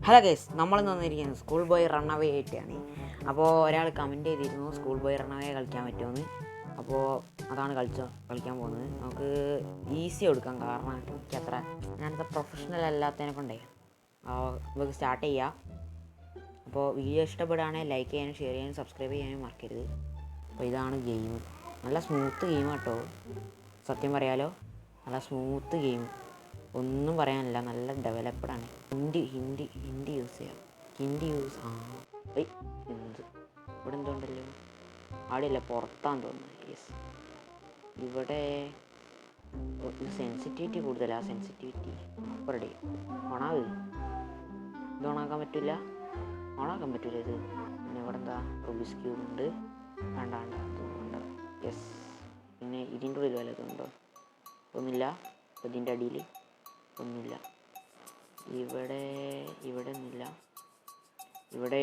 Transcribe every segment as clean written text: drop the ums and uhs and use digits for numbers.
Hello guys, നമ്മളിന്ന് വന്നിരിക്കുന്നത് school boy runaway ആയിട്ടാണ്. അപ്പോൾ ഒരാൾ കമൻറ്റ് ചെയ്തിരുന്നു സ്കൂൾ ബോയ് റണ്ണവേ കളിക്കാൻ പറ്റുമെന്ന്. അപ്പോൾ അതാണ് കളിക്കാൻ പോകുന്നത്. നമുക്ക് ഈസി കൊടുക്കാം, കാരണം എനിക്കത്ര ഞാനത്ര പ്രൊഫഷണൽ അല്ലാത്തതിനെ കൊണ്ടേ നമുക്ക് സ്റ്റാർട്ട് ചെയ്യാം. അപ്പോൾ വീഡിയോ ഇഷ്ടപ്പെടുകയാണെങ്കിൽ ലൈക്ക് ചെയ്യാനും ഷെയർ ചെയ്യാനും സബ്സ്ക്രൈബ് ചെയ്യാനും മറക്കരുത്. അപ്പോൾ ഇതാണ് ഗെയിം. നല്ല സ്മൂത്ത് ഗെയിം കേട്ടോ, സത്യം പറയാലോ, നല്ല സ്മൂത്ത് ഗെയിം, ഒന്നും പറയാനില്ല. നല്ല ഡെവലപ്ഡാണ്. ഹിന്ദി യൂസ് ചെയ്യാം. ഹിന്ദി യൂസ് എന്ത് ഇവിടെ എന്തുണ്ടല്ലോ, അവിടെയല്ല പുറത്താന്ന് തോന്നുന്നു. യെസ്, ഇവിടെ സെൻസിറ്റിവിറ്റി കൂടുതലാണ്. Sensitivity ready. ഓണാവ് ഇത് ഓണാക്കാൻ പറ്റില്ല ഇത്. പിന്നെ ഇവിടെ എന്താ റുബിക്സ് ക്യൂബ് ഉണ്ട്. വേണ്ട വേണ്ട. യെസ്, പിന്നെ ഇതിൻ്റെ ഉള്ളിൽ വല്ലതുണ്ടോ? ഒന്നുമില്ല. ഇതിൻ്റെ അടിയിൽ ഒന്നുമില്ല. ഇവിടെ ഒന്നുമില്ല. ഇവിടെ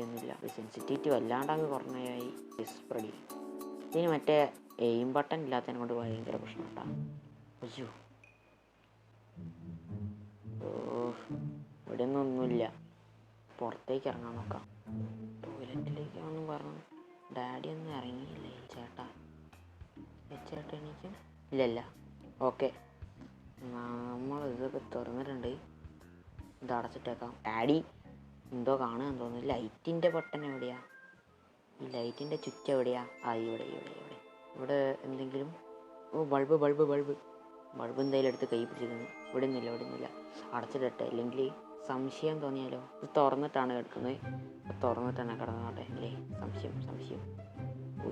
ഒന്നുമില്ല. സെൻസിറ്റിവിറ്റി വല്ലാണ്ടങ്ങ് കുറഞ്ഞായി. Yes, ready. ഇതിന് മറ്റേ എയിം ബട്ടൺ ഇല്ലാത്തതിനെ കൊണ്ട് ഭയങ്കര പ്രശ്നം കേട്ടോ. അയ്യോ, ഇവിടെ ഒന്നുമില്ല. പുറത്തേക്ക് ഇറങ്ങാൻ നോക്കാം. ടോയ്ലറ്റിലേക്കാണെന്ന് പറഞ്ഞു. ഡാഡി ഒന്നും ഇറങ്ങിയില്ലേ? ചേട്ടാ എണീക്കും. ഇല്ല. ഓക്കെ, നമ്മൾ ഇതൊക്കെ തുറന്നിട്ടുണ്ട്. ഇത് അടച്ചിട്ടേക്കാം. ഡാഡി എന്തോ കാണുകയെന്ന് തോന്നുന്നു. ലൈറ്റിൻ്റെ ബട്ടൺ എവിടെയാ? ഈ ലൈറ്റിൻ്റെ ചുറ്റ് എവിടെയാ? ഇവിടെ എന്തെങ്കിലും. ബൾബ് എന്തായാലും എടുത്ത് കൈ പിടിച്ചിരുന്നു. ഇവിടെ ഒന്നുമില്ല. അടച്ചിട്ടെ, അല്ലെങ്കിൽ സംശയം തോന്നിയാലോ. ഇത് തുറന്നിട്ടാണ് കിടക്കുന്നത്. തുറന്നിട്ടാണ് കിടന്നോട്ടെ അല്ലേ? സംശയം.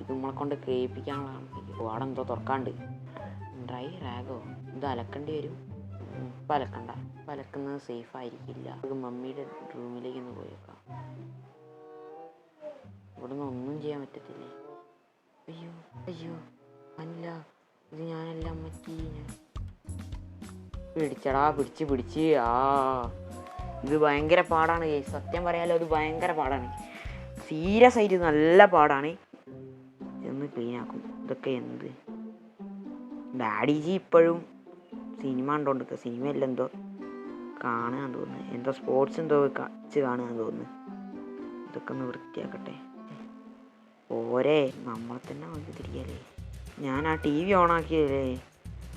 ഇത് നമ്മളെ കൊണ്ട് കേൾപ്പിക്കാനുള്ളതാണ്. അവിടെ എന്തോ തുറക്കാണ്ട്. ഡ്രൈ റാഗോ? ഇത് അലക്കേണ്ടി വരും. ഇപ്പം അലക്കണ്ട. ഇപ്പം അലക്കുന്നത് സേഫ് ആയിരിക്കില്ല. ഒരു മമ്മിയുടെ റൂമിലേക്ക് ഒന്ന് പോയേക്കാം. ഇവിടെ നിന്ന് ഒന്നും ചെയ്യാൻ പറ്റത്തില്ലേ? അയ്യോ അല്ല, ഇത് ഞാനല്ല അമ്മച്ചി. പിടിച്ചടാ, പിടിച്ച്. ഇത് ഭയങ്കര പാടാണ്. സത്യം പറയാലോ, ഇത് ഭയങ്കര പാടാണ്. സീരിയസ് ആയിട്ട് നല്ല പാടാണ്. ഒന്ന് ക്ലീൻ ആക്കും. ഇതൊക്കെ എന്ത്? ഡാഡിജി ഇപ്പോഴും സിനിമ കണ്ടോണ്ടിരിക്കുക. സിനിമയല്ല, എന്തോ കാണുകയെന്ന് തോന്നുന്നു. എന്തോ സ്പോർട്സ് എന്തോ കളിച്ച് കാണുകയെന്ന് തോന്നുന്നു. ഇതൊക്കെ ഒന്ന് വൃത്തിയാക്കട്ടെ. ഓരേ നമ്മളെ തന്നെ വന്ന് തിരികല്ലേ. ഞാൻ ആ ടി വി ഓണാക്കിയതല്ലേ,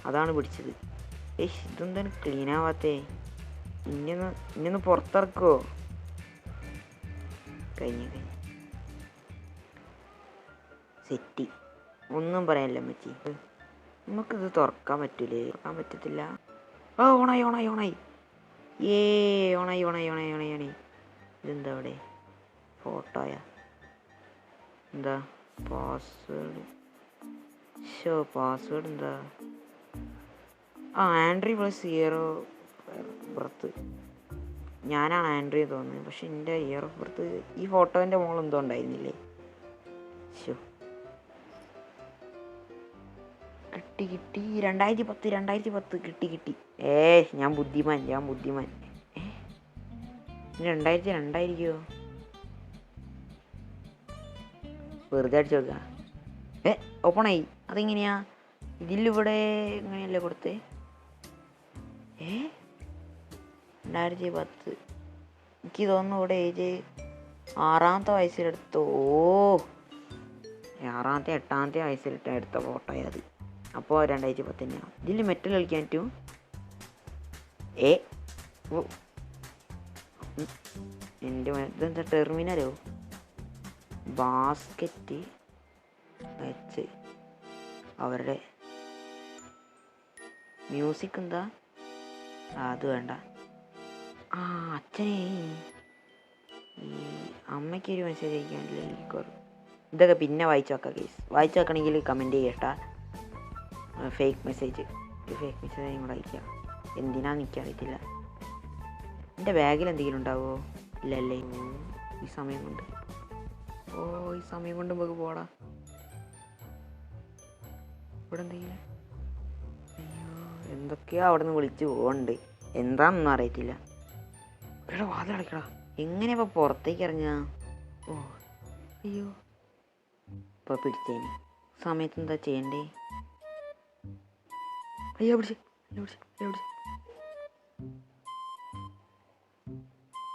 അതാണ് പിടിച്ചത്. ഇതെന്താണ് ക്ലീൻ ആവാത്തേ? ഇനിയൊന്ന് പുറത്തിറക്കുമോ? കഴിഞ്ഞ സെറ്റി. ഒന്നും പറയാനില്ല അമ്മച്ചി. നമുക്കിത് തുറക്കാൻ പറ്റൂലേ? തുറക്കാൻ പറ്റത്തില്ല. ഓണായി. ഓണായി. ഇതെന്താ ഇവിടെ? ഫോട്ടോയാ? എന്താ പാസ്വേഡ്? പാസ്വേഡ് എന്താ? Andri plus year of birth. ഞാനാണ് ആൻഡ്രി തോന്നുന്നത്. പക്ഷെ എൻ്റെ ഇയർ ഓഫ് ബർത്ത് ഈ ഫോട്ടോൻ്റെ മോൾ എന്തോ ഉണ്ടായിരുന്നില്ലേ? കിട്ടി. 2010 കിട്ടി. ഞാൻ ബുദ്ധിമാൻ. 2002 വെറുതെ അടിച്ചു നോക്കുക. ഓപ്പണായി. അതെങ്ങനെയാ? ഇതിലിവിടെ എങ്ങനെയല്ലേ കൊടുത്തേ? 2010. എനിക്ക് തോന്നുന്നു ഇവിടെ ഏജ് 6ാമത്തെ വയസ്സിലെടുത്തോ. 6ാമത്തെ 8ാമത്തെ വയസ്സിലിട്ട് എടുത്ത ഫോട്ടോയാ അത്. അപ്പോൾ 2010 തന്നെയാണ്. ഇതിൽ മെറ്റൽ കളിക്കാൻ പറ്റും. എൻ്റെ ഇതെന്താ? ടെർമിനലോ? ബാസ്ക്കറ്റ് വെച്ച് അവരുടെ മ്യൂസിക് എന്താ? അത് വേണ്ട. അച്ഛനെ ഈ അമ്മയ്ക്കൊരു മെസ്സേജ് അയക്കാനില്ലേ? ഇതൊക്കെ പിന്നെ വായിച്ചു വെക്കണമെങ്കിൽ കമൻറ്റ് ചെയ്യട്ടാ. ഫേക്ക് മെസ്സേജ് കൂടെ അയക്കാം. എന്തിനാന്ന് എനിക്കറിയത്തില്ല. എൻ്റെ ബാഗിൽ എന്തെങ്കിലും ഉണ്ടാവുമോ? ഇല്ലല്ലേ. ഈ സമയം കൊണ്ട് നമുക്ക് പോടാ. ഇവിടെ എന്തെങ്കിലും എന്തൊക്കെയാ അവിടെ നിന്ന് വിളിച്ച് പോകുന്നുണ്ട്. എന്താണെന്നൊന്നും അറിയത്തില്ല. ഇവിടെ വാതിലടയ്ക്കടാ. എങ്ങനെയാ ഇപ്പോൾ പുറത്തേക്ക് ഇറങ്ങുക? ഇപ്പോൾ പിടിച്ചേന് സമയത്ത് എന്താ ചെയ്യണ്ടേ? പിടിച്ച്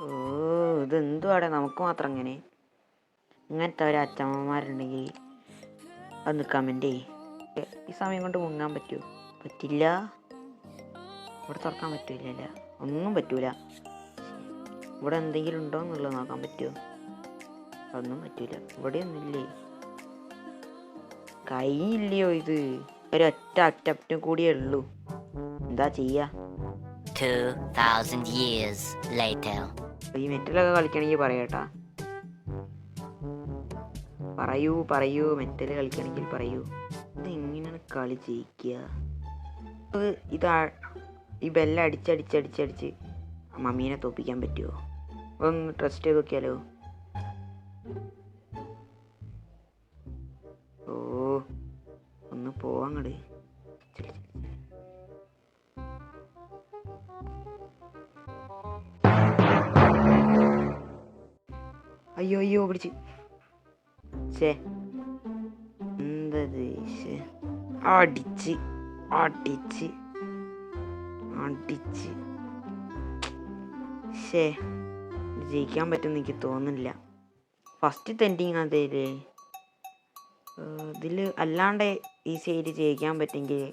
ഓ ഇതെന്തുവാടെ നമുക്ക് മാത്രം ഇങ്ങനെ. ഇങ്ങനത്തെ ഒരു അച്ഛമ്മമാരുണ്ടെങ്കിൽ അതൊന്ന് കമൻറ്റ് ചെയ്യ്. ഈ സമയം കൊണ്ട് മുങ്ങാൻ പറ്റുമോ? പറ്റില്ല. ഇവിടെ തുറക്കാൻ പറ്റില്ല, ഒന്നും പറ്റൂല. ഇവിടെ എന്തെങ്കിലും ഉണ്ടോ എന്നുള്ളത് നോക്കാൻ പറ്റുമോ? അതൊന്നും പറ്റൂല. ഇവിടെ ഒന്നുമില്ലേ, കൈയില്ലയോ? ഇത് ഒരൊറ്റ അറ്റം കൂടിയേ ഉള്ളൂ. എന്താ ചെയ്യാ? 2000 years later. ഈ മെറ്റലൊക്കെ കളിക്കണമെങ്കിൽ പറയട്ടാ. പറയൂ മെറ്റല് കളിക്കണമെങ്കിൽ പറയൂ. ഇതെങ്ങനെയാണ് കളി ജയിക്കുക? ഇതാ ഈ ബെല്ല അടിച്ചടിച്ച് മമ്മീനെ തോപ്പിക്കാൻ പറ്റുമോ? ഒന്ന് ടെസ്റ്റ് ചെയ്ത് നോക്കിയാലോ? ഓ ഒന്ന് പോവാങ്ങട്. അയ്യോ പിടിച്ച്. ശേ എന്തത്? അടിച്ച് ശേ ജയിക്കാൻ പറ്റുമെന്ന് എനിക്ക് തോന്നുന്നില്ല. ഫസ്റ്റ് തെൻഡിങ് അതേലേ. ഇതിൽ അല്ലാണ്ട് ഈസി ആയിട്ട് ജയിക്കാൻ പറ്റുമെങ്കിൽ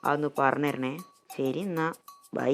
അതൊന്ന് പറഞ്ഞു തരണേ. ശരി എന്നാ, ബൈ.